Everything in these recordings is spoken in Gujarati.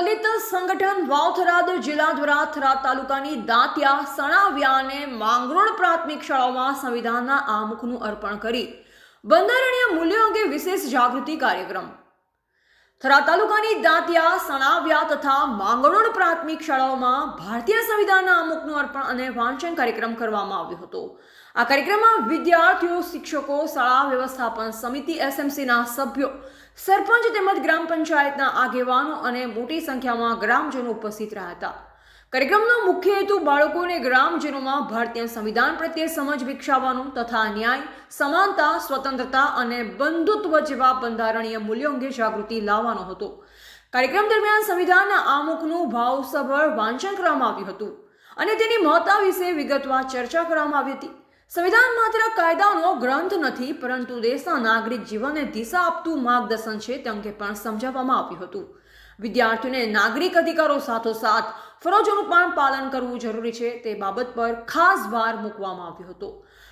દલિત સંગઠન વાવ થરાદ જિલ્લા દ્વારા થરાદ તાલુકાની દાંતિયા, સણાવિયા અને માંગરોળ પ્રાથમિક શાળાઓમાં સંવિધાનના આમુખનું અર્પણ કરી બંધારણીય મૂલ્યો અંગે વિશેષ જાગૃતિ કાર્યક્રમ. થરાદ તાલુકાની દાંતિયા, સણાવિયા તથા માંગરોળ પ્રાથમિક શાળાઓમાં ભારતીય સંવિધાનના આમુખનું અર્પણ અને વાંચન કાર્યક્રમ કરવામાં આવ્યો હતો. આ કાર્યક્રમમાં વિદ્યાર્થીઓ, શિક્ષકો, શાળા વ્યવસ્થાપન સમિતિ SMCના સભ્યો, સરપંચ તેમજ ગ્રામ પંચાયતના આગેવાનો અને મોટી સંખ્યામાં ગ્રામજનો ઉપસ્થિત રહ્યા હતા. કાર્યક્રમનો મુખ્ય હેતુ બાળકો અને ગ્રામજનોમાં ભારતીય સંવિધાન પ્રત્યે સમજ વિકસાવવાનો તથા ન્યાય, સમાનતા, સ્વતંત્રતા અને બંધુત્વ જેવા બંધારણીય મૂલ્યો અંગે જાગૃતિ લાવવાનો હતો. કાર્યક્રમ દરમિયાન સંવિધાનના આમુખનું ભાવસભર વાંચન કરવામાં આવ્યું હતું અને તેની મહત્તા વિશે વિગતવાર ચર્ચા કરવામાં આવી હતી. સંવિધાન માત્ર કાયદાનો ગ્રંથ નથી, પરંતુ દેશના નાગરિક જીવનને દિશા આપતું માર્ગદર્શન છે તે અંગે પણ સમજાવવામાં આવ્યું હતું. વિદ્યાર્થીઓને નાગરિક અધિકારો સાથોસાથ ફરજોનું પણ પાલન કરવું જરૂરી છે તે બાબત પર ખાસ ભાર મૂકવામાં આવ્યો હતો.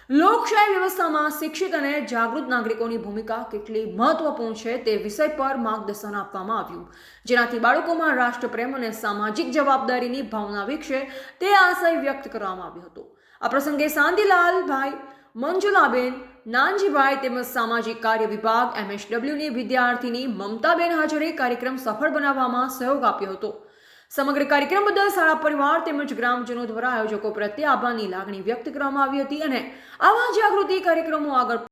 લોકશાહી વ્યવસ્થામાં શિક્ષિત અને જાગૃત નાગરિકોની ભૂમિકા કેટલી મહત્વપૂર્ણ છે તે વિષય પર માર્ગદર્શન આપવામાં આવ્યું, જેનાથી બાળકોમાં રાષ્ટ્રપ્રેમ અને સામાજિક જવાબદારીની ભાવના વિકસે તે આશય વ્યક્ત કરવામાં આવ્યો હતો. આ પ્રસંગે શાંતિલાલભાઈ, મંજુલાબેન, નાનજીભાઈ તેમજ સામાજિક કાર્ય વિભાગ MSWની વિદ્યાર્થીની મમતાબેન હાજરે કાર્યક્રમ સફળ બનાવવામાં સહયોગ આપ્યો હતો. સમગ્ર કાર્યક્રમ બદલ શાળા પરિવાર તેમજ ગ્રામજનો દ્વારા આયોજકો પ્રત્યે આભારની લાગણી વ્યક્ત કરવામાં આવી હતી અને આવા જાગૃતિ કાર્યક્રમો આગળ